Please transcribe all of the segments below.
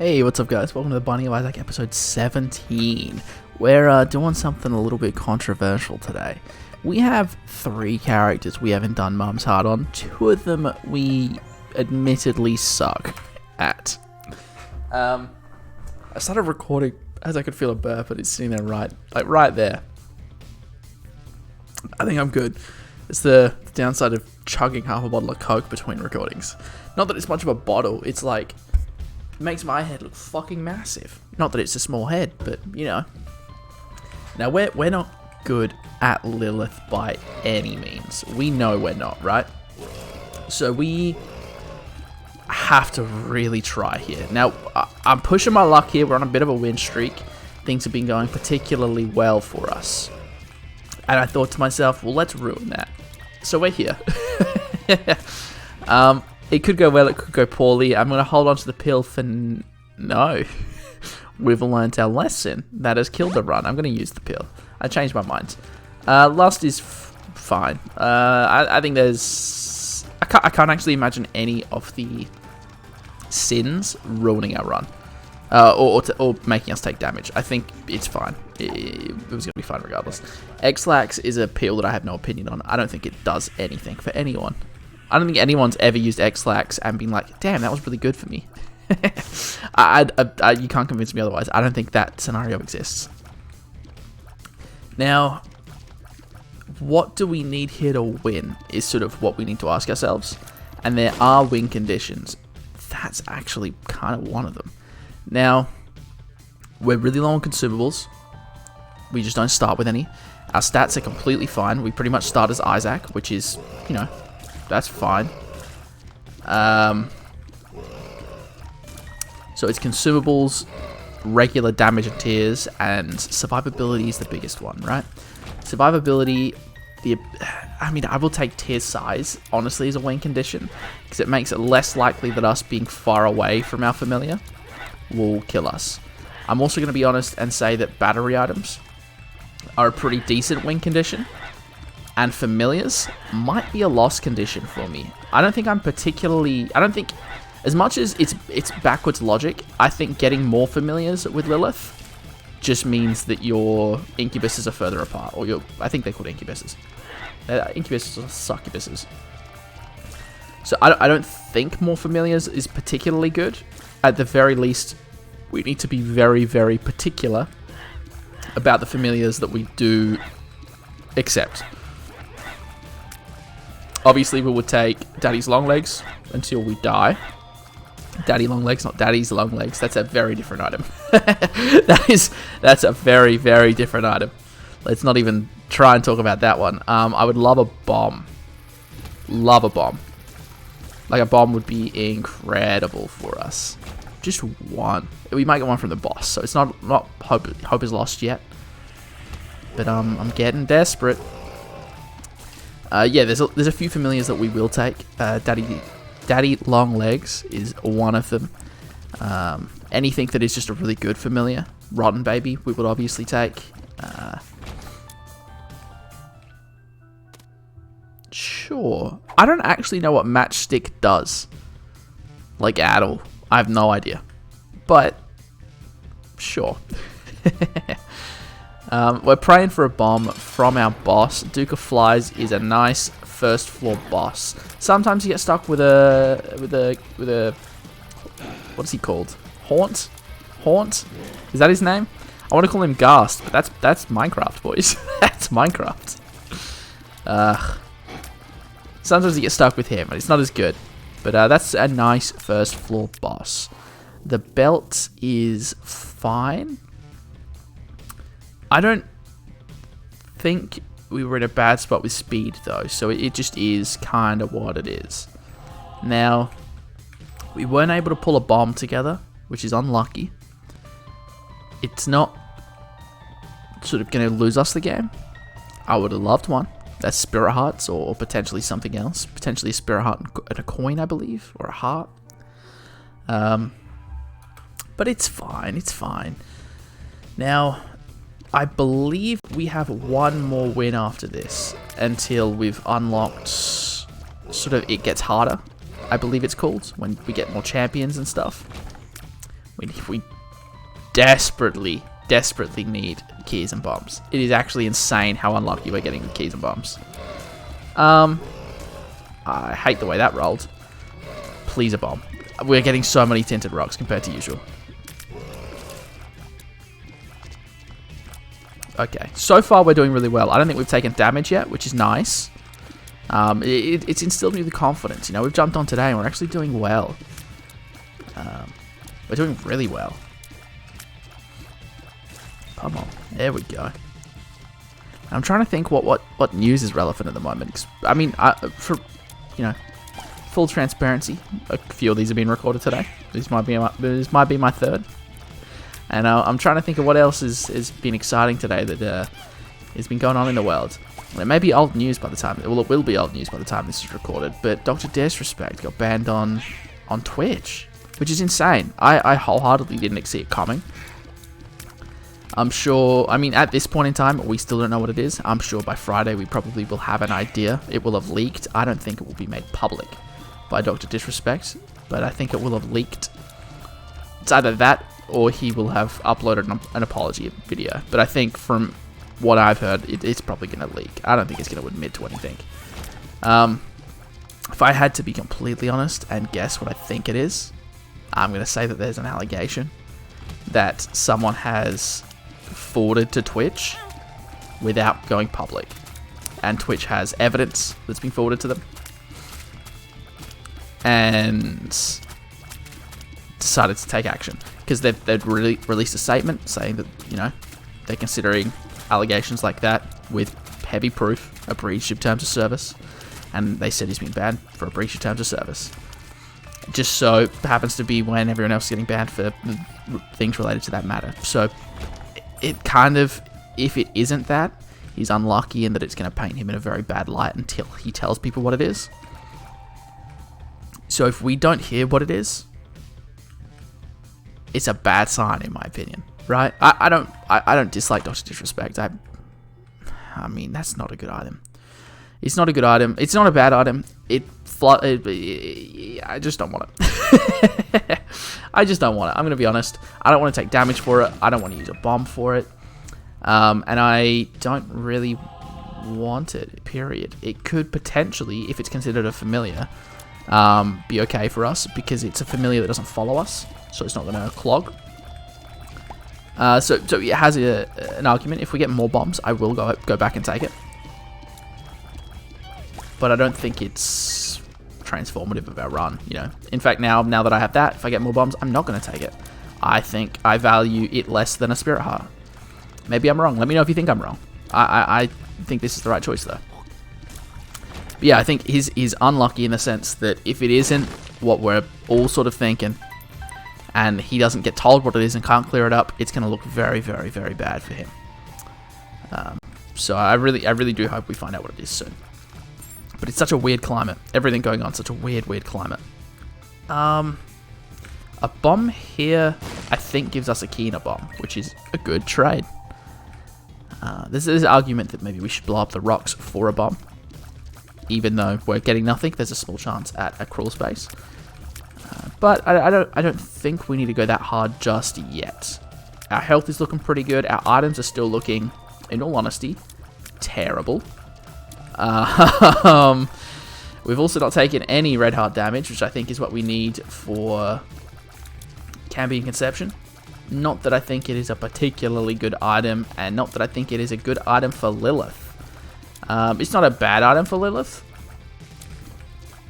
Hey, what's up guys? Welcome to the Binding of Isaac episode 17. We're doing something a little bit controversial today. We have 3 characters we haven't done Mum's Heart on. 2 of them we admittedly suck at. I started recording as I could feel a burp, but it's sitting there right there. I think I'm good. It's the downside of chugging half a bottle of Coke between recordings. Not that it's much of a bottle, it's like... makes my head look fucking massive. Not that it's a small head, but you know. Now we're not good at Lilith by any means. We know we're not, right? So we have to really try here. Now I'm pushing my luck here. We're on a bit of a win streak. Things have been going particularly well for us. And I thought to myself, well, let's ruin that. So we're here. It could go well, it could go poorly. I'm going to hold on to the pill for no. We've learnt our lesson. That has killed the run. I'm going to use the pill. I changed my mind. Lust is fine. I think there's... I can't actually imagine any of the sins ruining our run. Or making us take damage. I think it's fine. It was going to be fine regardless. X-Lax is a pill that I have no opinion on. I don't think it does anything for anyone. I don't think anyone's ever used X-Lax and been like, damn, that was really good for me. You can't convince me otherwise. I don't think that scenario exists. Now, what do we need here to win is sort of what we need to ask ourselves. And there are win conditions. That's actually kind of one of them. Now, we're really low on consumables. We just don't start with any. Our stats are completely fine. We pretty much start as Isaac, which is, you know... that's fine. So it's consumables, regular damage and tears, and survivability is the biggest one, right? Survivability, I will take tear size, honestly, as a win condition, because it makes it less likely that us being far away from our familiar will kill us. I'm also going to be honest and say that battery items are a pretty decent win condition. And familiars might be a loss condition for me. I don't think, as much as it's backwards logic, I think getting more familiars with Lilith just means that your incubuses are further apart. Or I think they're called incubuses. Incubuses or succubuses. So I don't think more familiars is particularly good. At the very least, we need to be very, very particular about the familiars that we do accept. Obviously, we would take Daddy's long legs until we die. Daddy long legs, not Daddy's long legs. That's a very different item. That's a very, very different item. Let's not even try and talk about that one. I would love a bomb. Love a bomb. Like, a bomb would be incredible for us. Just one. We might get one from the boss, so it's not hope is lost yet. But I'm getting desperate. Yeah, there's a few familiars that we will take. Daddy long legs is one of them. Anything that is just a really good familiar. Rotten baby, we would obviously take. Sure. I don't actually know what matchstick does. Like, at all. I have no idea. But, sure. We're praying for a bomb from our boss. Duke of Flies is a nice first floor boss. Sometimes you get stuck with a what is he called? Haunt? Is that his name? I want to call him Ghast, but that's Minecraft, boys. That's Minecraft. Sometimes you get stuck with him, and it's not as good. But that's a nice first floor boss. The belt is fine. I don't think we were in a bad spot with speed, though, so it just is kind of what it is. Now, we weren't able to pull a bomb together, which is unlucky. It's not sort of going to lose us the game. I would have loved one. That's Spirit Hearts, or potentially something else. Potentially a Spirit Heart and a coin, I believe, or a heart. But it's fine, it's fine. Now... I believe we have one more win after this until we've unlocked sort of It Gets Harder, I believe it's called, when we get more champions and stuff. We desperately need keys and bombs. It is actually insane how unlucky we're getting with keys and bombs. I hate the way that rolled. Please a bomb. We're getting so many tinted rocks compared to usual. Okay, so far we're doing really well. I don't think we've taken damage yet, which is nice. It's instilled me with confidence. You know, we've jumped on today and we're actually doing well. We're doing really well. Come on, there we go. I'm trying to think what news is relevant at the moment. I mean, for full transparency, a few of these have been recorded today. This might be my third. And I'm trying to think of what else has been exciting today that has been going on in the world. It may be old news by the time. Well, it will be old news by the time this is recorded. But Dr. Disrespect got banned on Twitch, which is insane. I wholeheartedly didn't see it coming. I'm sure, I mean, at this point in time, we still don't know what it is. I'm sure by Friday we probably will have an idea. It will have leaked. I don't think it will be made public by Dr. Disrespect, but I think it will have leaked. It's either that or he will have uploaded an apology video. But I think from what I've heard, it's probably going to leak. I don't think it's going to admit to anything. If I had to be completely honest and guess what I think it is, I'm going to say that there's an allegation that someone has forwarded to Twitch without going public, and Twitch has evidence that's been forwarded to them, and decided to take action because they've really released a statement saying that, you know, they're considering allegations like that with heavy proof a breach of terms of service, and they said he's been banned for a breach of terms of service. Just so happens to be when everyone else is getting banned for things related to that matter. So it kind of, if it isn't that, he's unlucky in that it's going to paint him in a very bad light until he tells people what it is. So if we don't hear what it is, it's a bad sign in my opinion, right? I don't dislike Dr. Disrespect. I mean, that's not a good item. It's not a good item. It's not a bad item. I just don't want it. I just don't want it. I'm going to be honest. I don't want to take damage for it. I don't want to use a bomb for it. And I don't really want it, period. It could potentially, if it's considered a familiar, be okay for us because it's a familiar that doesn't follow us. So it's not going to clog. So it has an argument. If we get more bombs, I will go back and take it. But I don't think it's transformative of our run, you know. In fact, now that I have that, if I get more bombs, I'm not going to take it. I think I value it less than a Spirit Heart. Maybe I'm wrong. Let me know if you think I'm wrong. I think this is the right choice, though. But yeah, I think he's unlucky in the sense that if it isn't what we're all sort of thinking, and he doesn't get told what it is and can't clear it up, it's going to look very, very, very bad for him. So I really do hope we find out what it is soon. But it's such a weird climate. Everything going on, such a weird climate. A bomb here, I think, gives us a key and a bomb, which is a good trade. There's an argument that maybe we should blow up the rocks for a bomb. Even though we're getting nothing, there's a small chance at a crawl space. But I don't think we need to go that hard just yet. Our health is looking pretty good. Our items are still looking, in all honesty, terrible. We've also not taken any red heart damage, which I think is what we need for Cambion Conception. Not that I think it is a particularly good item, and not that I think it is a good item for Lilith. It's not a bad item for Lilith,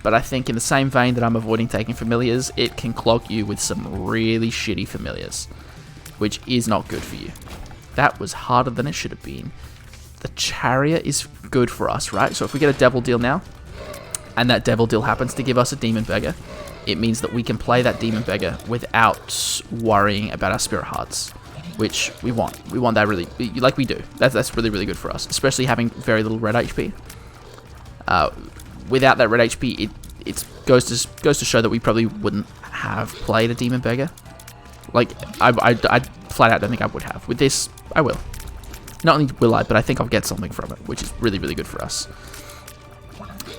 but I think in the same vein that I'm avoiding taking familiars, it can clog you with some really shitty familiars, which is not good for you. That was harder than it should have been. The Chariot is good for us, right? So if we get a Devil Deal now, and that Devil Deal happens to give us a Demon Beggar, it means that we can play that Demon Beggar without worrying about our Spirit Hearts, which we want. We want that really, like we do. That's really, really good for us, especially having very little red HP. Without that red HP, it goes to show that we probably wouldn't have played a Demon Beggar. Like, I flat out don't think I would have. With this, I will. Not only will I, but I think I'll get something from it, which is really, really good for us.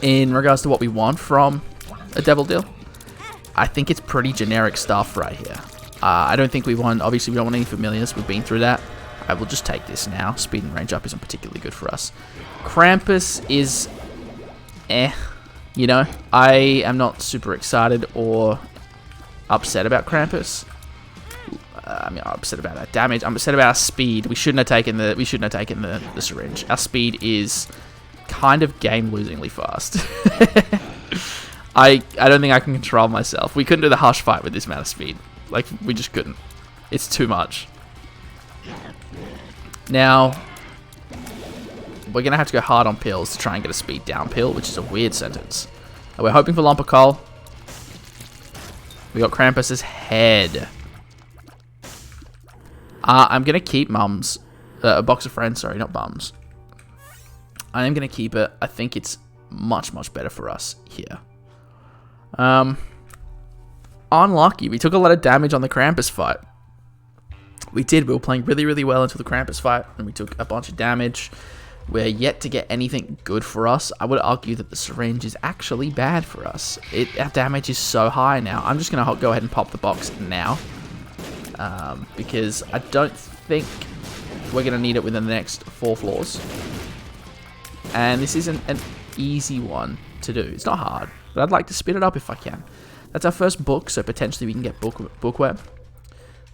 In regards to what we want from a Devil Deal, I think it's pretty generic stuff right here. I don't think we want, obviously we don't want any familiars, we've been through that. I will just take this now. Speed and range up isn't particularly good for us. Krampus is you know. I am not super excited or upset about Krampus. I'm upset about that damage. I'm upset about our speed. We shouldn't have taken the syringe. Our speed is kind of game-losingly fast. I don't think I can control myself. We couldn't do the hush fight with this amount of speed. Like, we just couldn't. It's too much. Now, we're going to have to go hard on pills to try and get a speed down pill, which is a weird sentence. We're hoping for Lumpercoal. We got Krampus's head. I'm going to keep Mums. A box of friends, sorry, not Bums. I am going to keep it. I think it's much, much better for us here. Unlucky. We took a lot of damage on the Krampus fight. We did. We were playing really, really well until the Krampus fight, and we took a bunch of damage. We're yet to get anything good for us. I would argue that the syringe is actually bad for us. Our damage is so high now. I'm just going to go ahead and pop the box now. Because I don't think we're going to need it within the next 4 floors. And this isn't an easy one to do. It's not hard, but I'd like to speed it up if I can. That's our first book, so potentially we can get Bookweb,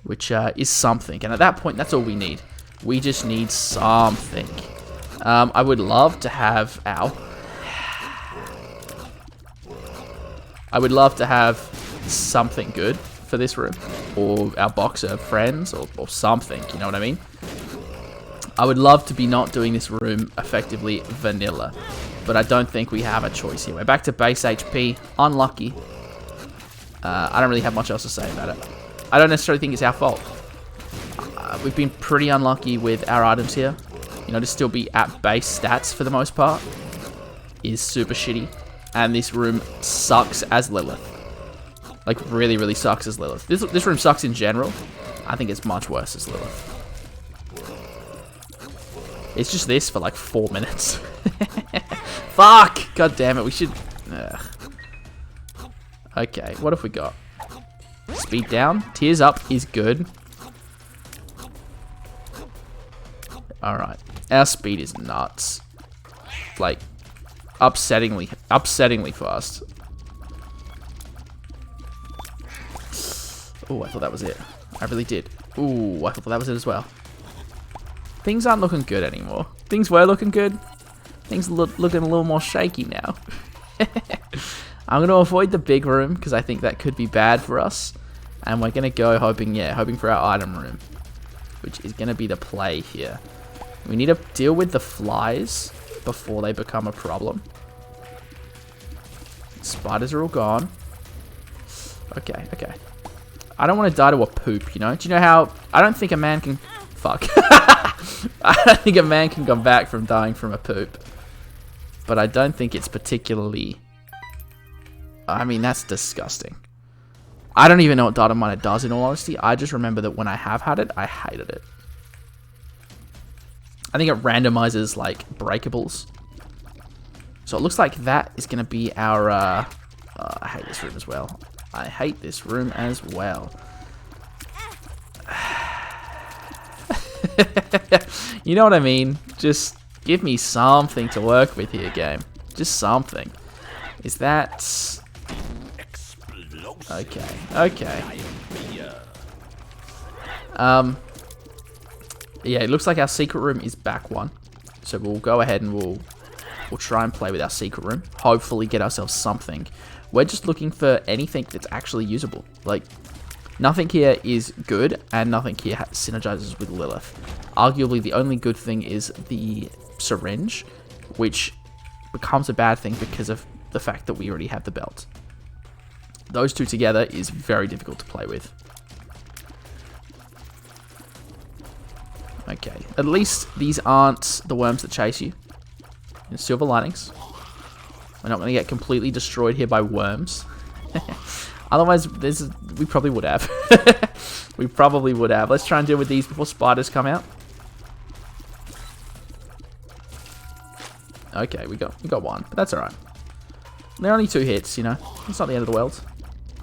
which is something. And at that point, that's all we need. We just need something. I would love to have something good for this room, or our box of friends, or something, you know what I mean? I would love to be not doing this room effectively vanilla, but I don't think we have a choice here. We're back to base HP, unlucky. I don't really have much else to say about it. I don't necessarily think it's our fault. We've been pretty unlucky with our items here. You know, to still be at base stats for the most part is super shitty. And this room sucks as Lilith. Like, really, really sucks as Lilith. This room sucks in general. I think it's much worse as Lilith. It's just this for like 4 minutes. Fuck! God damn it, we should... Ugh. Okay, what have we got? Speed down. Tears up is good. Alright. Our speed is nuts. Like, upsettingly fast. Oh, I thought that was it. I really did. Ooh, I thought that was it as well. Things aren't looking good anymore. Things were looking good. Things looking a little more shaky now. I'm going to avoid the big room because I think that could be bad for us. And we're going to go hoping for our item room, which is going to be the play here. We need to deal with the flies before they become a problem. Spiders are all gone. Okay. I don't want to die to a poop, you know? Do you know how... I don't think a man can... Fuck. I don't think a man can come back from dying from a poop. But I don't think it's particularly... I mean, that's disgusting. I don't even know what Dynamite does, in all honesty. I just remember that when I have had it, I hated it. I think it randomizes, like, breakables. So it looks like that is going to be our... I hate this room as well. You know what I mean? Just give me something to work with here, game. Just something. Is that... Okay. Yeah, it looks like our secret room is back one. So we'll go ahead and we'll try and play with our secret room. Hopefully get ourselves something. We're just looking for anything that's actually usable. Like, nothing here is good, and nothing here synergizes with Lilith. Arguably, the only good thing is the syringe, which becomes a bad thing because of the fact that we already have the belt. Those two together is very difficult to play with. Okay, at least these aren't the worms that chase you. And silver linings. We're not going to get completely destroyed here by worms. Otherwise, we probably would have. We probably would have. Let's try and deal with these before spiders come out. Okay, we got one, but that's alright. They're only 2 hits, you know. It's not the end of the world.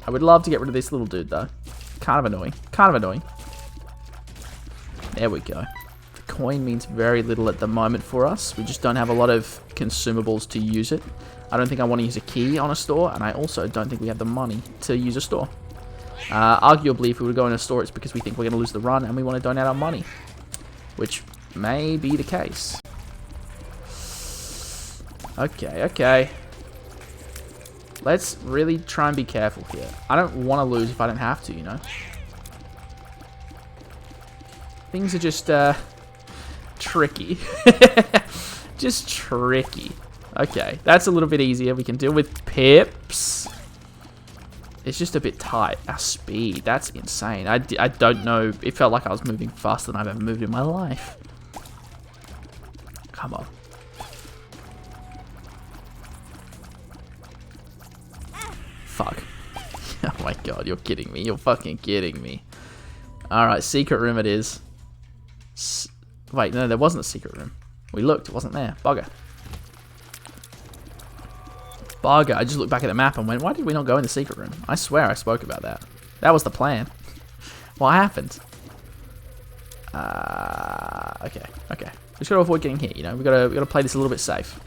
I would love to get rid of this little dude, though. Kind of annoying. Kind of annoying. There we go. The coin means very little at the moment for us. We just don't have a lot of consumables to use it. I don't think I want to use a key on a store, and I also don't think we have the money to use a store. Arguably, if we were to go in a store, it's because we think we're going to lose the run and we want to donate our money, which may be the case. Okay, okay. Let's really try and be careful here. I don't want to lose if I don't have to, you know. Things are just tricky. Just tricky. Okay, that's a little bit easier. We can deal with pips. It's just a bit tight. Our speed, that's insane. I don't know. It felt like I was moving faster than I've ever moved in my life. Come on. Fuck. Oh my god, you're kidding me. You're fucking kidding me. Alright, secret room it is. Wait, no, there wasn't a secret room. We looked, it wasn't there. Bugger. Bugger. I just looked back at the map and went, why did we not go in the secret room? I swear I spoke about that. That was the plan. What happened? Okay, okay. We just gotta avoid getting hit, you know? We gotta play this a little bit safe.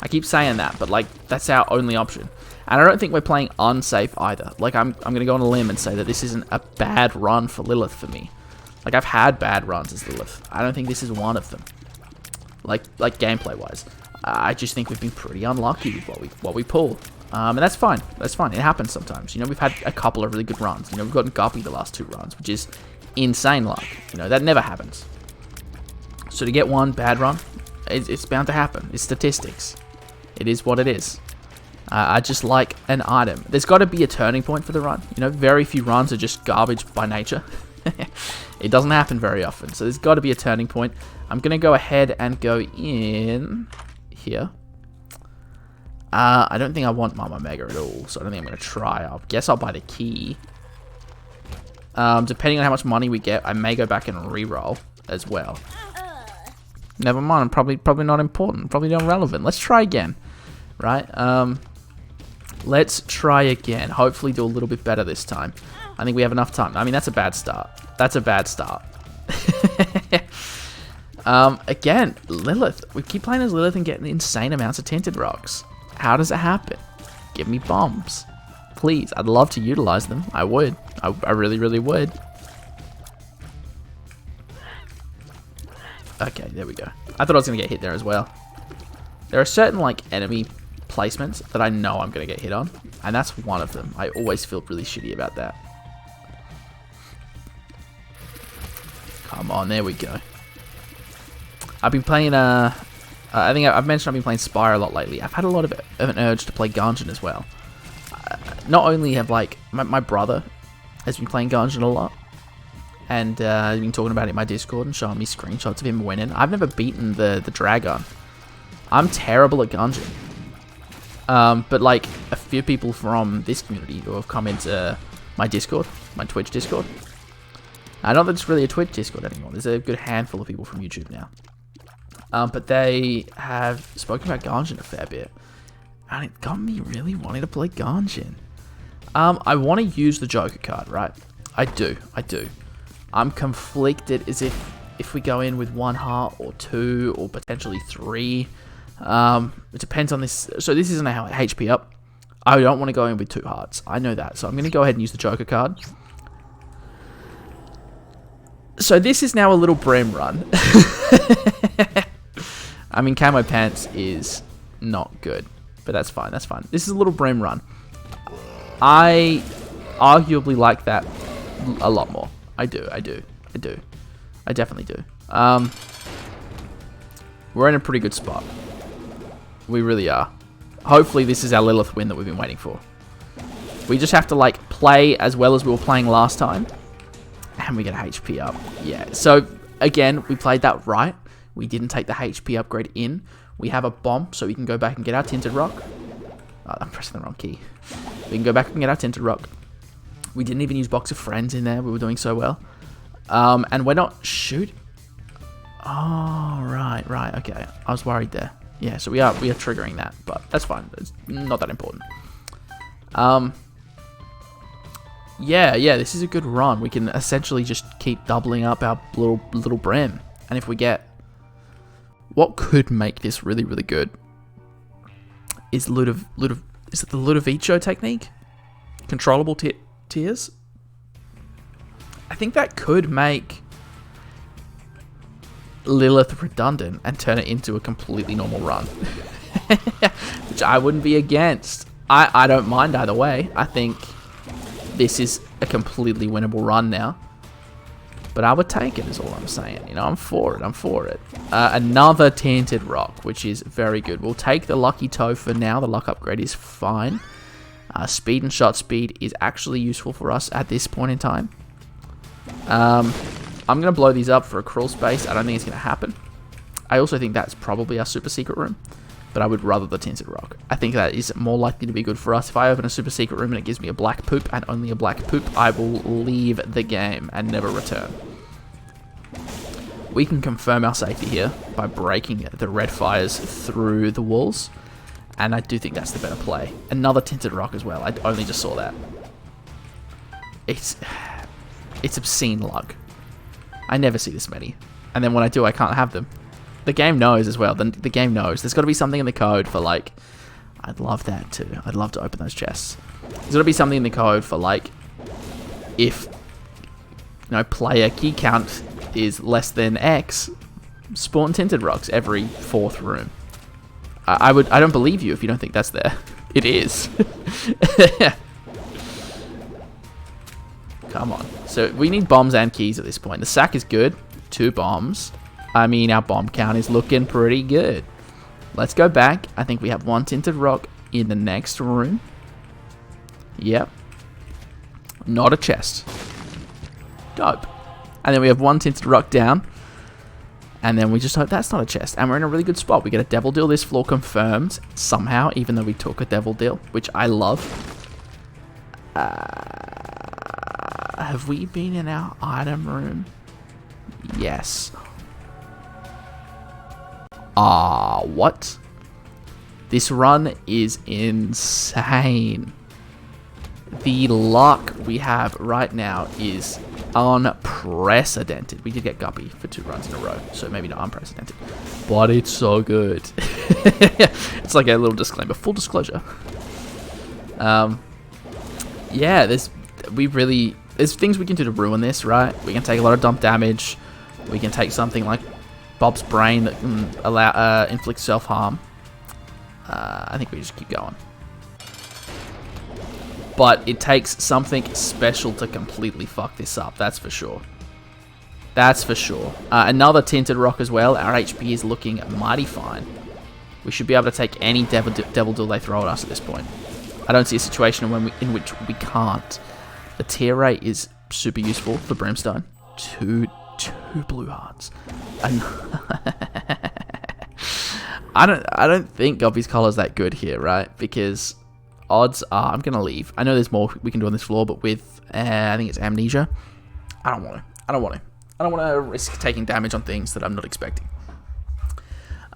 I keep saying that, but like, that's our only option. And I don't think we're playing unsafe either. Like, I'm gonna go on a limb and say that this isn't a bad run for Lilith for me. Like, I've had bad runs as Lilith. I don't think this is one of them. Like gameplay-wise. I just think we've been pretty unlucky with what we pull. And that's fine. That's fine. It happens sometimes. You know, we've had a couple of really good runs. You know, we've gotten Guppy the last 2 runs, which is insane luck. You know, that never happens. So to get one bad run, it's bound to happen. It's statistics. It is what it is. I just like an item. There's got to be a turning point for the run. You know, very few runs are just garbage by nature. It doesn't happen very often. So there's got to be a turning point. I'm going to go ahead and go in here. I don't think I want Mama Mega at all. So I don't think I'm going to try. I guess I'll buy the key. Depending on how much money we get, I may go back and re-roll as well. Never mind. Probably not important. Probably not relevant. Let's try again. Right? Let's try again. Hopefully do a little bit better this time. I think we have enough time. I mean, that's a bad start. That's a bad start. Again, Lilith. We keep playing as Lilith and getting insane amounts of tinted rocks. How does it happen? Give me bombs. Please. I'd love to utilize them. I would. I really, really would. Okay, there we go. I thought I was going to get hit there as well. There are certain, like, enemy placements that I know I'm going to get hit on. And that's one of them. I always feel really shitty about that. Come on, there we go. I've been playing, I think I've mentioned I've been playing Spire a lot lately. I've had a lot of an urge to play Gungeon as well. Not only have, like, my brother has been playing Gungeon a lot. And he's been talking about it in my Discord and showing me screenshots of him winning. I've never beaten the Dragon. I'm terrible at Gungeon. But, like, a few people from this community who have come into my Discord, my Twitch Discord. Not that it's really a Twitch Discord anymore. There's a good handful of people from YouTube now. But they have spoken about Gungeon a fair bit. And it got me really wanting to play Gungeon. I want to use the Joker card, right? I do. I'm conflicted as if we go in with 1 heart or 2 or potentially 3. It depends on this. So this isn't a HP up. I don't want to go in with 2 hearts. I know that. So I'm going to go ahead and use the Joker card. So this is now a little Brim run. I mean, Camo Pants is not good. But that's fine. That's fine. This is a little Brim run. I arguably like that a lot more. I do. I definitely do. We're in a pretty good spot. We really are. Hopefully this is our Lilith win that we've been waiting for. We just have to, like, play as well as we were playing last time. And we get HP up. Yeah. So, again, we played that right. We didn't take the HP upgrade in. We have a bomb, so we can go back and get our Tinted Rock. Oh, I'm pressing the wrong key. We can go back and get our Tinted Rock. We didn't even use Box of Friends in there. We were doing so well. And we're not... Shoot. Oh, right. Okay. I was worried there. Yeah, so we are triggering that, but that's fine. It's not that important. Yeah, this is a good run. We can essentially just keep doubling up our little brim. And if we get... What could make this really, really good is is it the Ludovico technique? Controllable tiers? I think that could make Lilith redundant and turn it into a completely normal run. Which I wouldn't be against. I don't mind either way. I think this is a completely winnable run now. But I would take it is all I'm saying. You know, I'm for it. Another Tinted Rock, which is very good. We'll take the Lucky Toe for now. The luck upgrade is fine. Speed and shot speed is actually useful for us at this point in time. I'm going to blow these up for a crawl space. I don't think it's going to happen. I also think that's probably our super secret room. But I would rather the Tinted Rock. I think that is more likely to be good for us. If I open a super secret room and it gives me a black poop and only a black poop, I will leave the game and never return. We can confirm our safety here by breaking the red fires through the walls. And I do think that's the better play. Another Tinted Rock as well. I only just saw that. It's obscene luck. I never see this many. And then when I do, I can't have them. The game knows as well. The game knows. There's got to be something in the code for, like... I'd love that too. I'd love to open those chests. There's got to be something in the code for, like... If... player key count is less than X... Spawn Tinted Rocks every 4th room. I don't believe you if you don't think that's there. It is. Come on. So, we need bombs and keys at this point. The sack is good. 2 bombs. I mean, our bomb count is looking pretty good. Let's go back. I think we have 1 Tinted Rock in the next room. Yep. Not a chest. Dope. And then we have 1 Tinted Rock down. And then we just hope that's not a chest. And we're in a really good spot. We get a Devil Deal this floor confirmed somehow, even though we took a Devil Deal, which I love. Have we been in our item room? Yes. What? This run is insane. The luck we have right now is unprecedented. We did get Guppy for 2 runs in a row, so maybe not unprecedented. But it's so good. It's like a little disclaimer. Full disclosure. Yeah, there's things we can do to ruin this, right? We can take a lot of dump damage. We can take something like Bob's Brain that can inflict self-harm. I think we just keep going. But it takes something special to completely fuck this up, that's for sure. That's for sure. Another Tinted Rock as well. Our HP is looking mighty fine. We should be able to take any Devil Deal they throw at us at this point. I don't see a situation in which we can't. The tier rate is super useful for Brimstone. Two blue hearts. And I don't think Guppy's Collar is that good here, right? Because odds are I'm gonna leave. I know there's more we can do on this floor, but with I think it's Amnesia. I don't want to risk taking damage on things that I'm not expecting.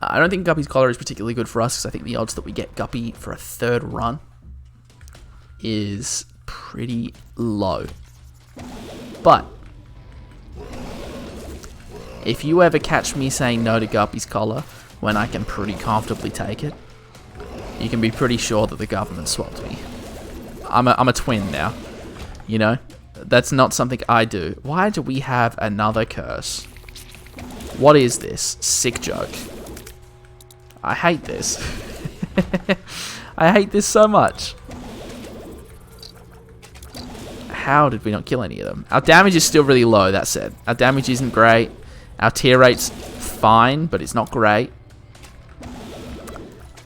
I don't think Guppy's Collar is particularly good for us because I think the odds that we get Guppy for a 3rd run is pretty low. But if you ever catch me saying no to Guppy's Collar when I can pretty comfortably take it, you can be pretty sure that the government swapped me. I'm a twin now, you know? That's not something I do. Why do we have another curse? What is this? Sick joke. I hate this. I hate this so much. How did we not kill any of them? Our damage is still really low, that said. Our damage isn't great. Our tier rate's fine, but it's not great.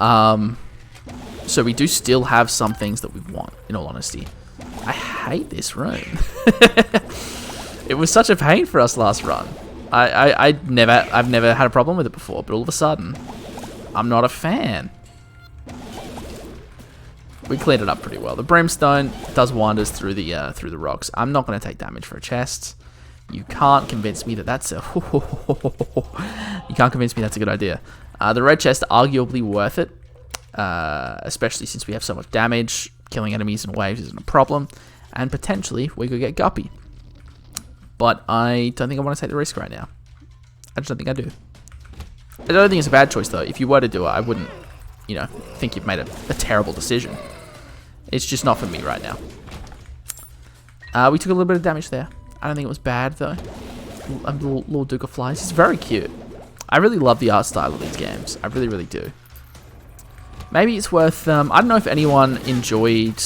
So we do still have some things that we want, in all honesty. I hate this room. It was such a pain for us last run. I've never had a problem with it before, but all of a sudden, I'm not a fan. We cleared it up pretty well. The Brimstone does wonders through the rocks. I'm not going to take damage for a chest. You can't convince me that that's a... You can't convince me that's a good idea. The red chest, arguably worth it. Especially since we have so much damage. Killing enemies in waves isn't a problem. and potentially we could get Guppy. But I don't think I want to take the risk right now. I just don't think I do. I don't think it's a bad choice, though. If you were to do it, I wouldn't, you know, think you've made a terrible decision. It's just not for me right now. We took a little bit of damage there. I don't think it was bad, though. A little Duke of Flies. He's very cute. I really love the art style of these games. I really, really do. Maybe it's worth... I don't know if anyone enjoyed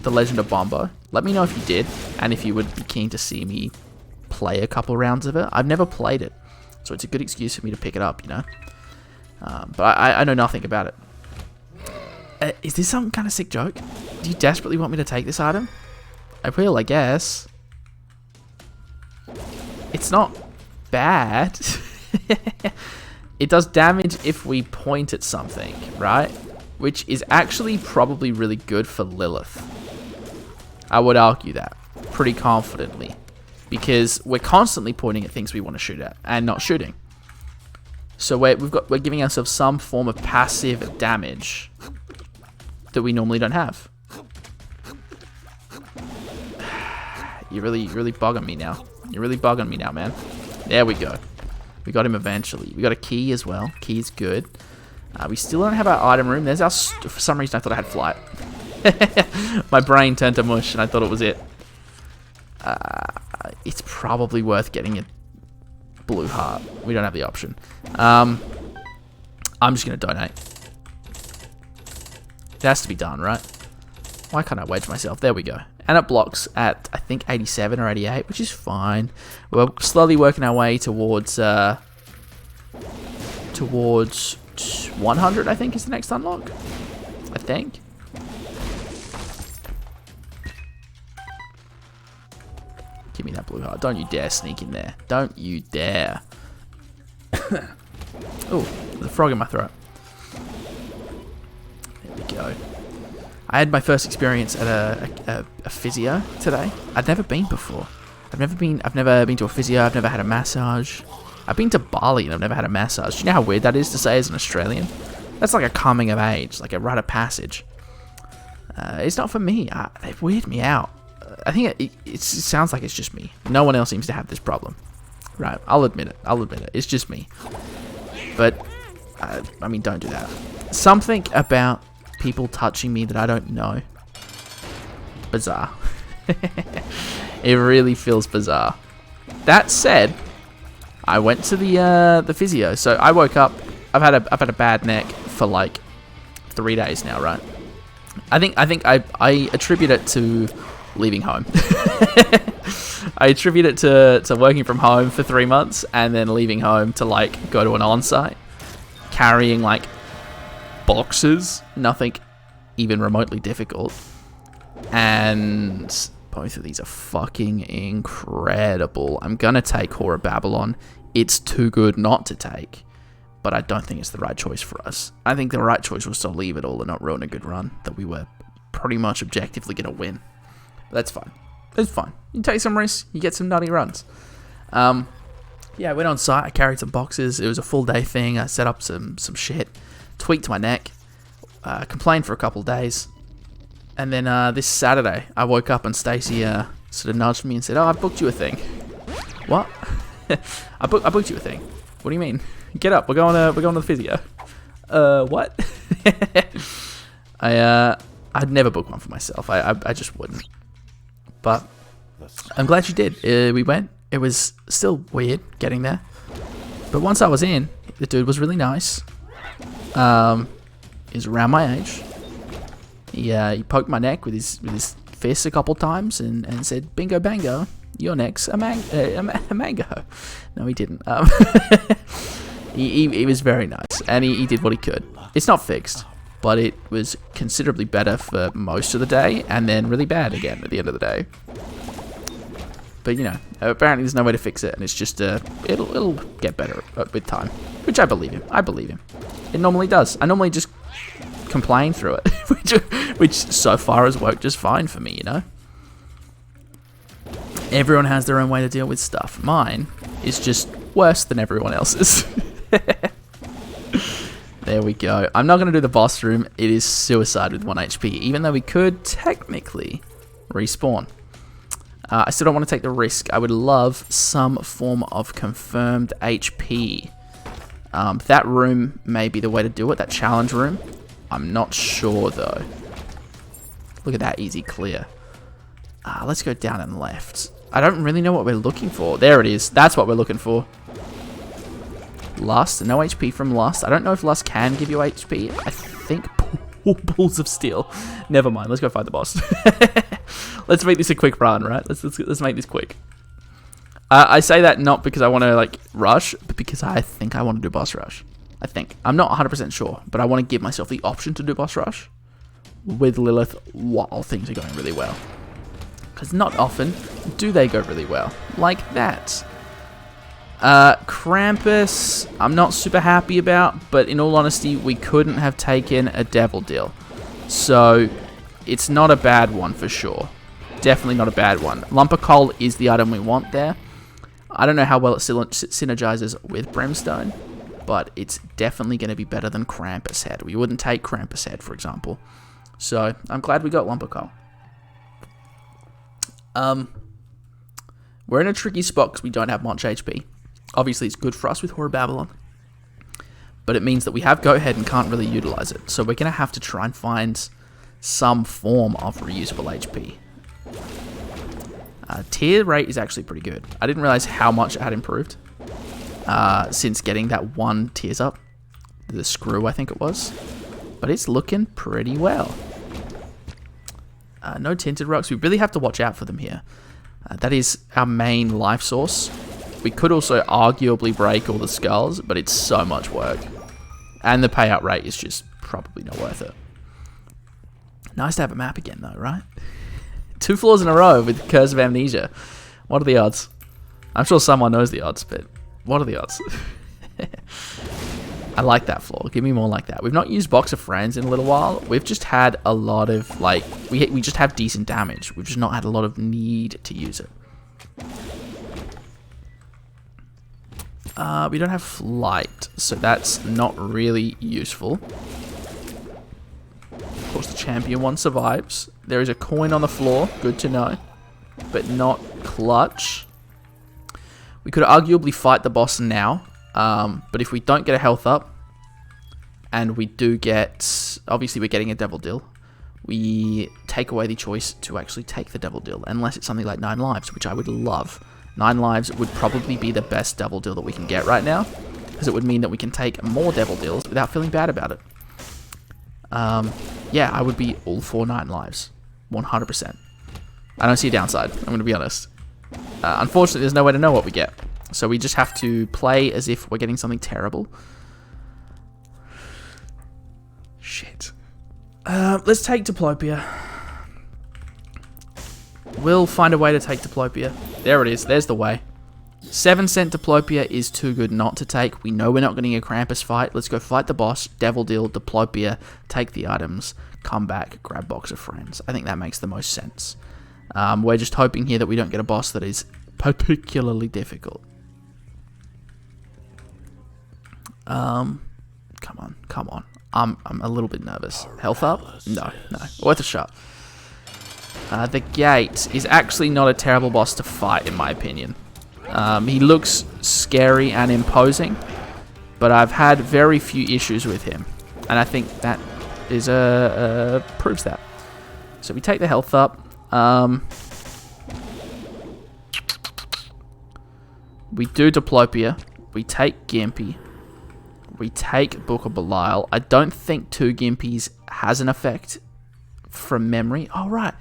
The Legend of Bombo. Let me know if you did, and if you would be keen to see me play a couple rounds of it. I've never played it, so it's a good excuse for me to pick it up, you know? But I know nothing about it. Is this some kind of sick joke? Do you desperately want me to take this item? I will, I guess. It's not bad. It does damage if we point at something, right? Which is actually probably really good for Lilith. I would argue that pretty confidently. Because we're constantly pointing at things we want to shoot at and not shooting. So we're giving ourselves some form of passive damage that we normally don't have. You're really bugging me now. You're really bugging me now, man. There we go. We got him eventually. We got a key as well. Key's good. We still don't have our item room. There's our... For some reason, I thought I had flight. My brain turned to mush, and I thought it was it. It's probably worth getting a blue heart. We don't have the option. I'm just going to donate. It has to be done, right? Why can't I wedge myself? There we go. And it blocks at, I think, 87 or 88, which is fine. We're slowly working our way towards 100, I think, is the next unlock. I think. Give me that blue heart. Don't you dare sneak in there. Don't you dare. Oh, there's a frog in my throat. There we go. I had my first experience at a physio today. I'd never been before. I've never been to a physio. I've never had a massage. I've been to Bali and I've never had a massage. Do you know how weird that is to say as an Australian? That's like a coming of age, like a rite of passage. It's not for me. They weird me out. I think it sounds like it's just me. No one else seems to have this problem. Right, I'll admit it. It's just me. But, I mean, don't do that. Something about people touching me that I don't know. Bizarre. It really feels bizarre. That said, I went to the physio. So I woke up. I've had a bad neck for like 3 days now, right? I think I attribute it to leaving home. I attribute it to working from home for 3 months and then leaving home to like go to an on-site, carrying like boxes, nothing even remotely difficult, and both of these are fucking incredible. I'm gonna take Horror Babylon. It's too good not to take, but I don't think it's the right choice for us. I think the right choice was to leave it all and not ruin a good run that we were pretty much objectively gonna win. But that's fine. It's fine. You take some risks, you get some nutty runs. Yeah, I went on site, I carried some boxes. It was a full day thing. I set up some shit, tweaked my neck, complained for a couple of days. And then this Saturday, I woke up and Stacey sort of nudged me and said, "Oh, I booked you a thing." What? I booked you a thing. What do you mean? Get up. We're going to the physio. What? I'd never book one for myself. I just wouldn't. But I'm glad you did. We went. It was still weird getting there, but once I was in, the dude was really nice. He's around my age. He poked my neck with his fist a couple times and said, "Bingo bango, your neck's a mango." No, he didn't. He was very nice, and he did what he could. It's not fixed, but it was considerably better for most of the day, and then really bad again at the end of the day. But you know, apparently there's no way to fix it, and it's just it'll get better with time, which I believe him. It normally does. I normally just complain through it, which so far has worked just fine for me, you know? Everyone has their own way to deal with stuff. Mine is just worse than everyone else's. There we go. I'm not going to do the boss room. It is suicide with 1 HP, even though we could technically respawn. I still don't want to take the risk. I would love some form of confirmed HP. That room may be the way to do it, that challenge room. I'm not sure, though. Look at that, easy clear. Let's go down and left. I don't really know what we're looking for. There it is. That's what we're looking for. Lust. No HP from Lust. I don't know if Lust can give you HP. I think Balls of Steel. Never mind. Let's go fight the boss. Let's make this a quick run, right? Let's make this quick. I say that not because I want to like rush, but because I think I want to do boss rush. I think. I'm not 100% sure, but I want to give myself the option to do boss rush with Lilith while things are going really well. Because not often do they go really well. Like that. Krampus, I'm not super happy about, but in all honesty, we couldn't have taken a Devil Deal. So, it's not a bad one for sure. Definitely not a bad one. Lump of Coal is the item we want there. I don't know how well it synergizes with Brimstone, but it's definitely going to be better than Krampus Head. We wouldn't take Krampus Head, for example. So, I'm glad we got Lump of Coal. We're in a tricky spot because we don't have much HP. Obviously, it's good for us with Horror Babylon, but it means that we have Go Ahead and can't really utilize it. So we're going to have to try and find some form of reusable HP. Tier rate is actually pretty good. I didn't realize how much it had improved since getting that one tiers up. The screw, I think it was. But it's looking pretty well. No Tinted Rocks. We really have to watch out for them here. That is our main life source. We could also arguably break all the skulls, but it's so much work. And the payout rate is just probably not worth it. Nice to have a map again, though, right? 2 floors in a row with Curse of Amnesia. What are the odds? I'm sure someone knows the odds, but what are the odds? I like that floor. Give me more like that. We've not used Box of Friends in a little while. We've just had a lot of, like, we just have decent damage. We've just not had a lot of need to use it. We don't have Flight, so that's not really useful. Of course, the champion one survives. There is a coin on the floor. Good to know. But not clutch. We could arguably fight the boss now. But if we don't get a health up, and we do get... Obviously, we're getting a Devil Deal. We take away the choice to actually take the Devil Deal. Unless it's something like 9 lives, which I would love. 9 lives would probably be the best Devil Deal that we can get right now. Because it would mean that we can take more Devil Deals without feeling bad about it. Yeah, I would be all for 9 lives. 100%. I don't see a downside, I'm going to be honest. Unfortunately, there's no way to know what we get. So we just have to play as if we're getting something terrible. Shit. Let's take Diplopia. We'll find a way to take Diplopia. There it is. There's the way. 7-cent Diplopia is too good not to take. We know we're not getting a Krampus fight. Let's go fight the boss, Devil Deal, Diplopia, take the items, come back, grab Box of Friends. I think that makes the most sense. We're just hoping here that we don't get a boss that is particularly difficult. Come on. I'm a little bit nervous. Health up? No. Worth a shot. The Gate is actually not a terrible boss to fight, in my opinion. He looks scary and imposing, but I've had very few issues with him, and I think that is proves that. So we take the health up. We do Diplopia. We take Gimpy. We take Book of Belial. I don't think 2 Gimpies has an effect from memory. Oh, right.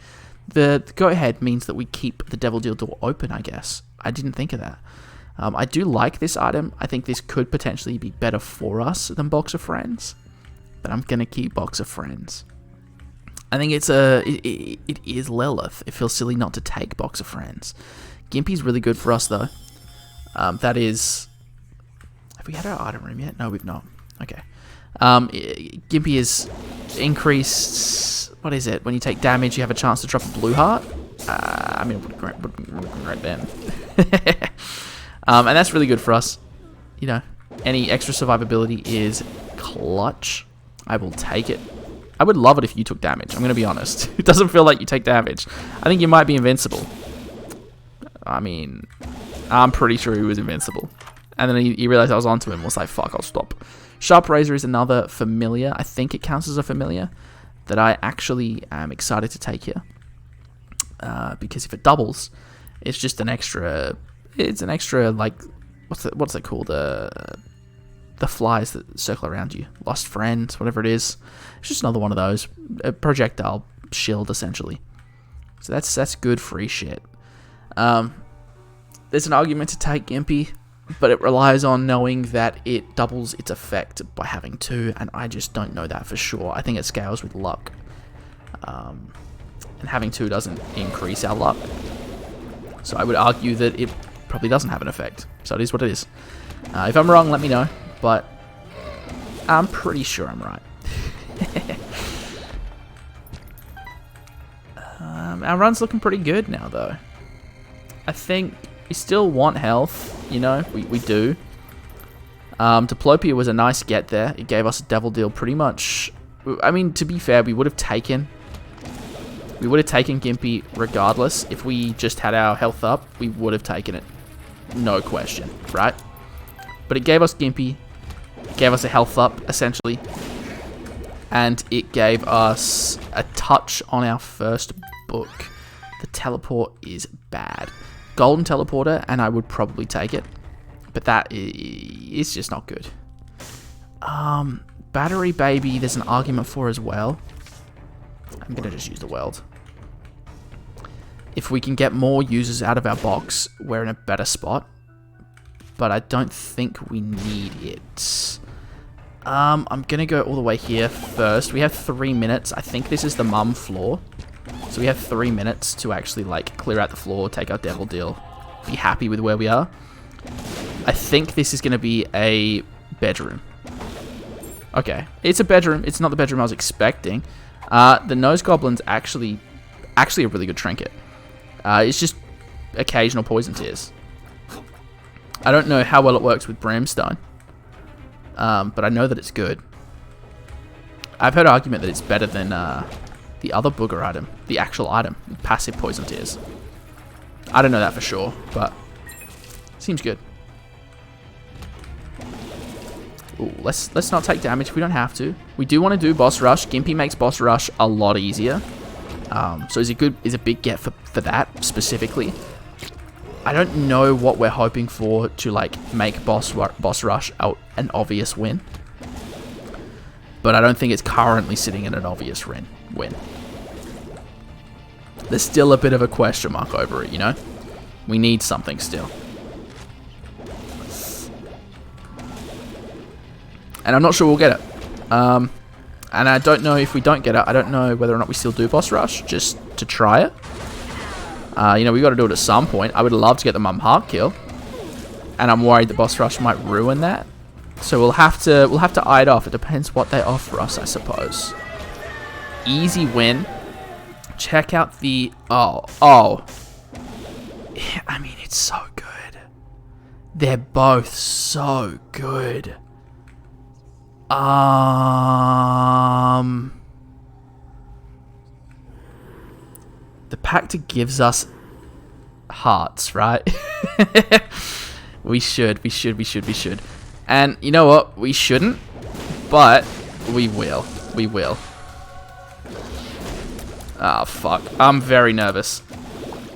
The Go Ahead means that we keep the Devil Deal door open, I guess. I didn't think of that. I do like this item. I think this could potentially be better for us than Box of Friends. But I'm going to keep Box of Friends. I think it is Lilith. It feels silly not to take Box of Friends. Gimpy's really good for us, though. That is... Have we had our item room yet? No, we've not. Okay. Gimpy is increased... What is it? When you take damage, you have a chance to drop a blue heart? I mean, it would great then. And that's really good for us. You know, any extra survivability is clutch. I will take it. I would love it if you took damage. I'm going to be honest. It doesn't feel like you take damage. I think you might be invincible. I mean, I'm pretty sure he was invincible. And then he realized I was onto him and was like, fuck, I'll stop. Sharp Razor is another familiar. I think it counts as a familiar that I actually am excited to take here. Because if it doubles, it's just an extra... It's an extra, like... What's it called? The flies that circle around you. Lost Friend, whatever it is. It's just another one of those. A projectile shield, essentially. So that's good free shit. There's an argument to take Gimpy, but it relies on knowing that it doubles its effect by having 2, and I just don't know that for sure. I think it scales with luck. And having 2 doesn't increase our luck. So I would argue that it probably doesn't have an effect. So it is what it is. If I'm wrong, let me know, but I'm pretty sure I'm right. Our run's looking pretty good now, though. I think we still want health, you know, we do. Diplopia was a nice get there. It gave us a devil deal pretty much. I mean, to be fair, we would have taken Gimpy regardless. If we just had our health up, we would have taken it. No question, right? But it gave us Gimpy, gave us a health up, essentially. And it gave us a touch on our first book. The teleport is bad. Golden teleporter, and I would probably take it. But that is just not good. Battery Baby, there's an argument for as well. I'm going to just use the weld. If we can get more users out of our box, we're in a better spot. But I don't think we need it. I'm going to go all the way here first. We have 3 minutes. I think this is the mum floor. So we have 3 minutes to actually, like, clear out the floor, take our devil deal, be happy with where we are. I think this is going to be a bedroom. Okay, it's a bedroom. It's not the bedroom I was expecting. The Nose Goblin's actually a really good trinket. It's just occasional poison tears. I don't know how well it works with Brimstone, but I know that it's good. I've heard argument that it's better than the other booger item, the actual item, passive poison tears. I don't know that for sure, but seems good. Ooh, let's not take damage if we don't have to. We do want to do boss rush. Gimpy makes boss rush a lot easier. So is a big get for that specifically. I don't know what we're hoping for to like make boss rush an obvious win. But I don't think it's currently sitting in an obvious win. There's still a bit of a question mark over it, you know? We need something still. And I'm not sure we'll get it. And I don't know if we don't get it. I don't know whether or not we still do boss rush, just to try it. You know, we got to do it at some point. I would love to get the Mum Heart kill. And I'm worried the boss rush might ruin that. So we'll have to eye it off. It depends what they offer us, I suppose. Easy win. Check out the... Oh. Yeah, I mean, it's so good. They're both so good. The Pacta gives us hearts, right? We should. And you know what? We shouldn't, but we will. We will. Oh, fuck. I'm very nervous.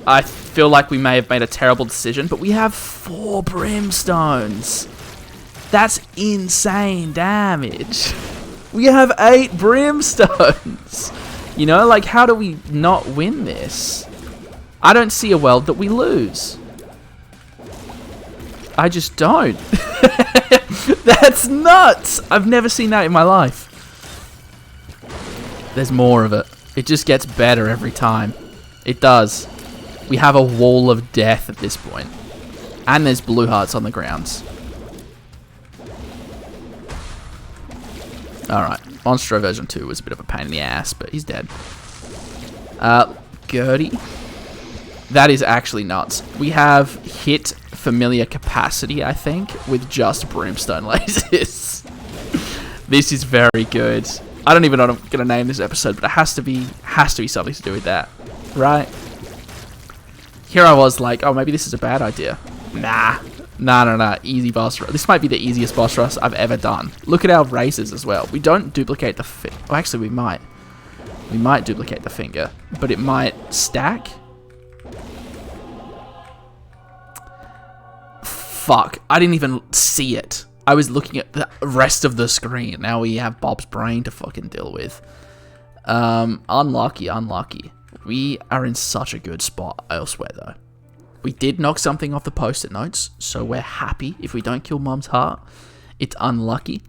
I feel like we may have made a terrible decision, but we have 4 brimstones. That's insane damage. We have 8 brimstones. You know, like, how do we not win this? I don't see a world that we lose. I just don't. That's nuts. I've never seen that in my life. There's more of it. It just gets better every time. It does. We have a wall of death at this point. And there's blue hearts on the grounds. Alright. Monstro version 2 was a bit of a pain in the ass, but he's dead. Gertie. That is actually nuts. We have hit familiar capacity, I think, with just brimstone lasers. This is very good. I don't even know what I'm going to name this episode, but it has to be something to do with that. Right? Here I was like, oh, maybe this is a bad idea. Nah. Nah. Easy boss rush. This might be the easiest boss rush I've ever done. Look at our races as well. We don't duplicate the oh, actually, we might. We might duplicate the finger, but it might stack. Fuck. I didn't even see it. I was looking at the rest of the screen. Now we have Bob's brain to fucking deal with. Unlucky. We are in such a good spot elsewhere, though. We did knock something off the post-it notes, so we're happy if we don't kill Mum's heart. It's unlucky.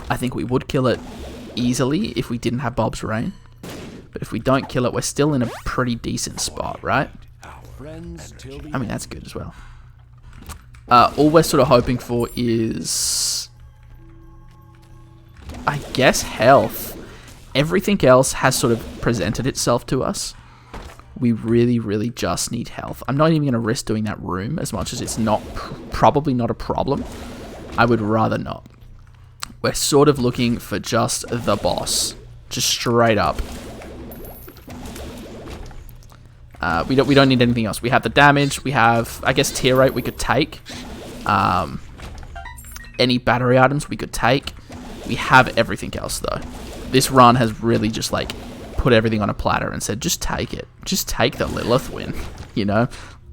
I think we would kill it easily if we didn't have Bob's brain. But if we don't kill it, we're still in a pretty decent spot, right? I mean, that's good as well. All we're sort of hoping for is, I guess, health. Everything else has sort of presented itself to us. We really just need health. I'm not even going to risk doing that room as much as it's not probably not a problem. I would rather not. We're sort of looking for just the boss. Just straight up. We don't need anything else. We have the damage. We have, I guess, tier rate we could take. Any battery items we could take. We have everything else, though. This run has really just, like, put everything on a platter and said, just take it. Just take the Lilith win, you know?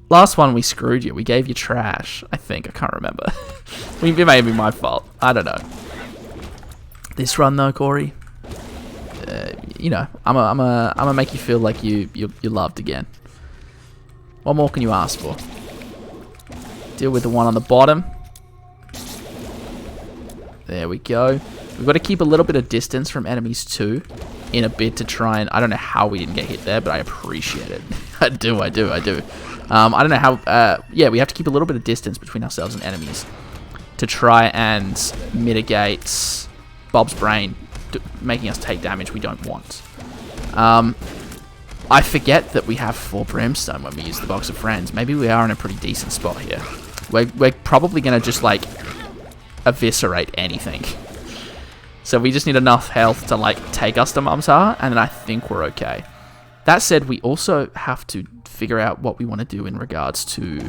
Last one, we screwed you. We gave you trash, I think. I can't remember. It may be my fault. I don't know. This run, though, Corey, you know, I'm gonna make you feel like you're loved again. What more can you ask for? Deal with the one on the bottom. There we go. We've got to keep a little bit of distance from enemies too, in a bid to try and... I don't know how we didn't get hit there, but I appreciate it. I do. I don't know how... yeah, we have to keep a little bit of distance between ourselves and enemies to try and mitigate Bob's brain making us take damage we don't want. I forget that we have 4 brimstone when we use the box of friends. Maybe we are in a pretty decent spot here. We're probably going to just, like, eviscerate anything. So we just need enough health to, like, take us to Mum's heart, and then I think we're okay. That said, we also have to figure out what we want to do in regards to...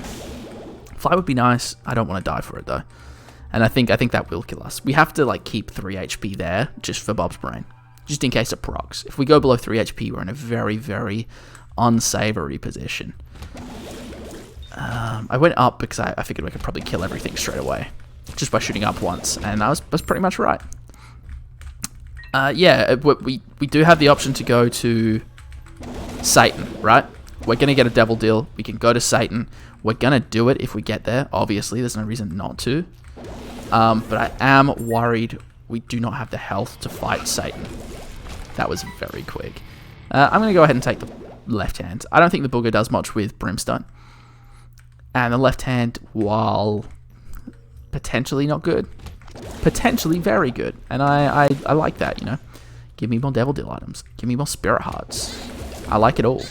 Fly would be nice. I don't want to die for it, though. And I think that will kill us. We have to, like, keep 3 HP there, just for Bob's brain. Just in case it procs. If we go below 3 HP, we're in a very unsavory position. I went up because I figured we could probably kill everything straight away. Just by shooting up once, and I was pretty much right. Yeah, we do have the option to go to Satan, right? We're going to get a devil deal. We can go to Satan. We're going to do it if we get there. Obviously, there's no reason not to. But I am worried we do not have the health to fight Satan. That was very quick. I'm going to go ahead and take the left hand. I don't think the booger does much with brimstone. And the left hand, while potentially not good, potentially very good. And I like that, you know. Give me more devil deal items. Give me more spirit hearts. I like it all.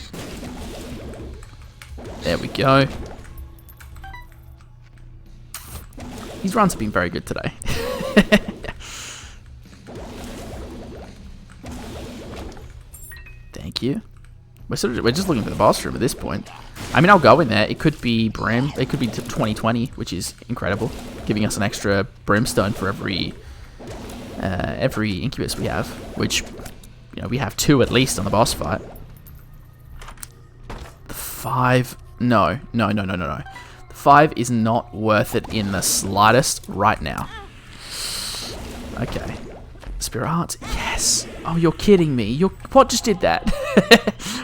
There we go. These runs have been very good today. Thank you. We're just looking for the boss room at this point. I mean, I'll go in there. It could be Brim. It could be 2020, which is incredible, giving us an extra brimstone for every incubus we have, which, you know, we have 2 at least on the boss fight. The 5, no. The 5 is not worth it in the slightest right now. Okay. Spirit hearts, yes. Oh, you're kidding me. What just did that?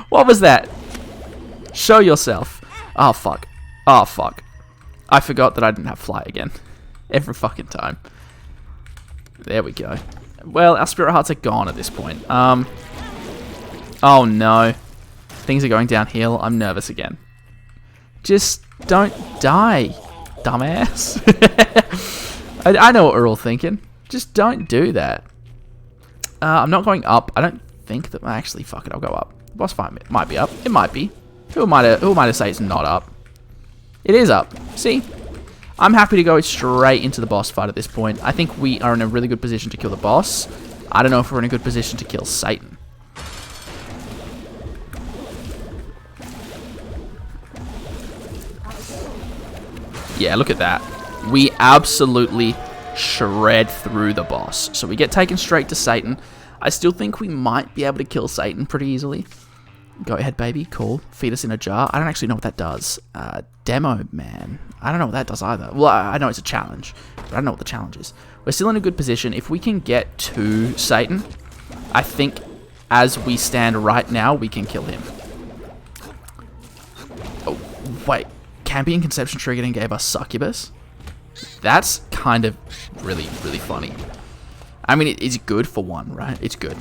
What was that? Show yourself. Oh, fuck. Oh, fuck. I forgot that I didn't have fly again. Every fucking time. There we go. Well, our spirit hearts are gone at this point. Oh, no. Things are going downhill. I'm nervous again. Just don't die, dumbass. I know what we're all thinking. Just don't do that. I'm not going up. I don't think that... Actually, fuck it. I'll go up. The boss fight might be up. It might be. Who am I to say it's not up? It is up. See? I'm happy to go straight into the boss fight at this point. I think we are in a really good position to kill the boss. I don't know if we're in a good position to kill Satan. Yeah, look at that. We absolutely shred through the boss. So we get taken straight to Satan. I still think we might be able to kill Satan pretty easily. Go ahead, baby. Cool. Feed us in a jar. I don't actually know what that does. Demo, man. I don't know what that does either. Well, I know it's a challenge, but I don't know what the challenge is. We're still in a good position. If we can get to Satan, I think as we stand right now, we can kill him. Oh, wait. Campion Conception triggered and gave us Succubus? That's kind of really, really funny. I mean, it's good for one, right? It's good.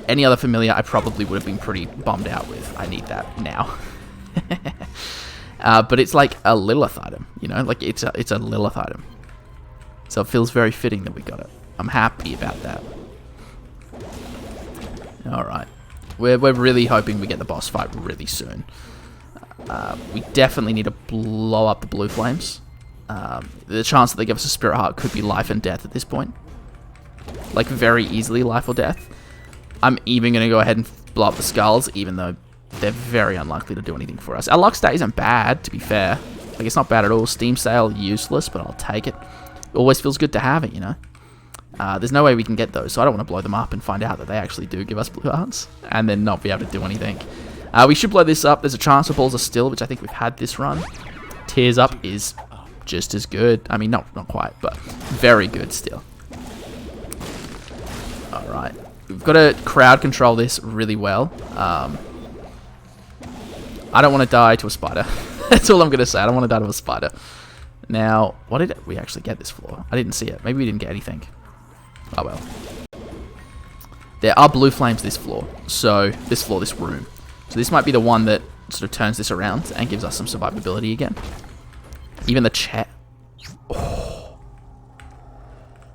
Any other familiar, I probably would have been pretty bummed out with. I need that now. But it's like a Lilith item, you know? Like, it's a Lilith item. So it feels very fitting that we got it. I'm happy about that. Alright. We're really hoping we get the boss fight really soon. We definitely need to blow up the blue flames. The chance that they give us a spirit heart could be life and death at this point. Like, very easily life or death. I'm even going to go ahead and blow up the skulls, even though they're very unlikely to do anything for us. Our luck stat isn't bad, to be fair. Like, it's not bad at all. Steam sale, useless, but I'll take it. It always feels good to have it, you know? There's no way we can get those, so I don't want to blow them up and find out that they actually do give us blue hearts, and then not be able to do anything. We should blow this up. There's a chance for balls of still, which I think we've had this run. Tears up is just as good. I mean, not quite, but very good still. Alright. We've got to crowd control this really well. I don't want to die to a spider. That's all I'm going to say. I don't want to die to a spider. Now, what did we actually get this floor? I didn't see it. Maybe we didn't get anything. Oh well. There are blue flames this floor. So, this room. So this might be the one that sort of turns this around and gives us some survivability again. Even the chat.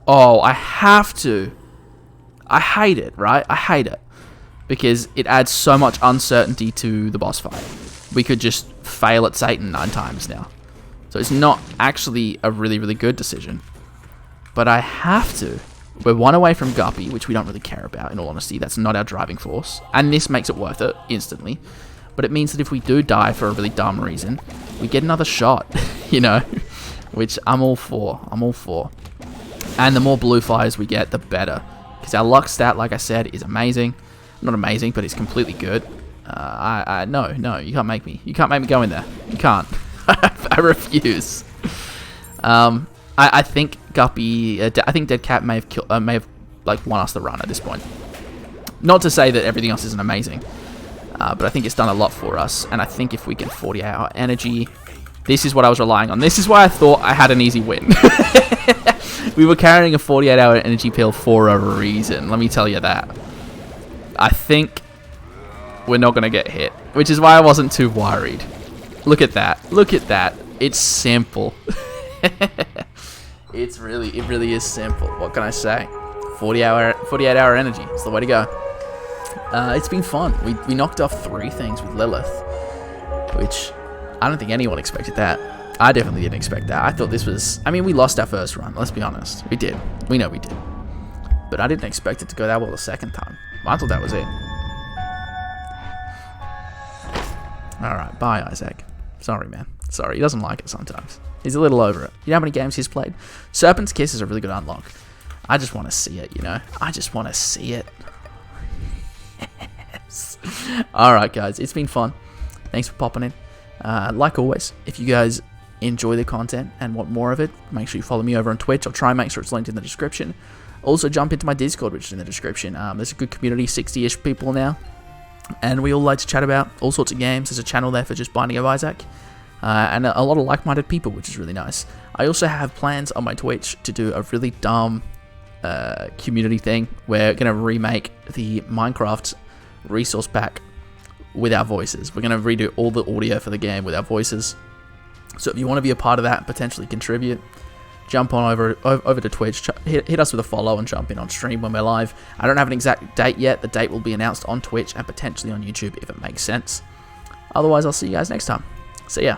Oh, I have to. I hate it, right? I hate it. Because it adds so much uncertainty to the boss fight. We could just fail at Satan 9 times now. So it's not actually a really, really good decision. But I have to. We're 1 away from Guppy, which we don't really care about, in all honesty. That's not our driving force. And this makes it worth it, instantly. But it means that if we do die for a really dumb reason, we get another shot, you know? Which I'm all for. I'm all for. And the more blue fires we get, the better. Because our luck stat, like I said, is amazing. Not amazing, but it's completely good. No, you can't make me. You can't make me go in there. You can't. I refuse. I think Guppy, I think Dead Cat may have like won us the run at this point. Not to say that everything else isn't amazing, but I think it's done a lot for us. And I think if we get 48-hour energy, this is what I was relying on. This is why I thought I had an easy win. We were carrying a 48-hour energy pill for a reason. Let me tell you that. I think we're not going to get hit, which is why I wasn't too worried. Look at that. Look at that. It's simple. It really is simple. What can I say? 48-hour energy. It's the way to go. It's been fun. We knocked off 3 things with Lilith, which I don't think anyone expected that. I definitely didn't expect that. I thought this was... I mean, we lost our first run. Let's be honest. We did. We know we did. But I didn't expect it to go that well the second time. I thought that was it. Alright, bye, Isaac. Sorry, man. Sorry, he doesn't like it sometimes. He's a little over it. You know how many games he's played? Serpent's Kiss is a really good unlock. I just want to see it, you know? I just want to see it. Yes. Alright, guys. It's been fun. Thanks for popping in. Like always, if you guys enjoy the content and want more of it, make sure you follow me over on Twitch. I'll try and make sure it's linked in the description. Also, jump into my Discord, which is in the description. There's a good community, 60-ish people now. And we all like to chat about all sorts of games. There's a channel there for just Binding of Isaac. And a lot of like-minded people, which is really nice. I also have plans on my Twitch to do a really dumb community thing. We're going to remake the Minecraft resource pack with our voices. We're going to redo all the audio for the game with our voices. So if you want to be a part of that and potentially contribute, jump on over to Twitch, hit us with a follow and jump in on stream when we're live. I don't have an exact date yet. The date will be announced on Twitch and potentially on YouTube if it makes sense. Otherwise, I'll see you guys next time. See ya.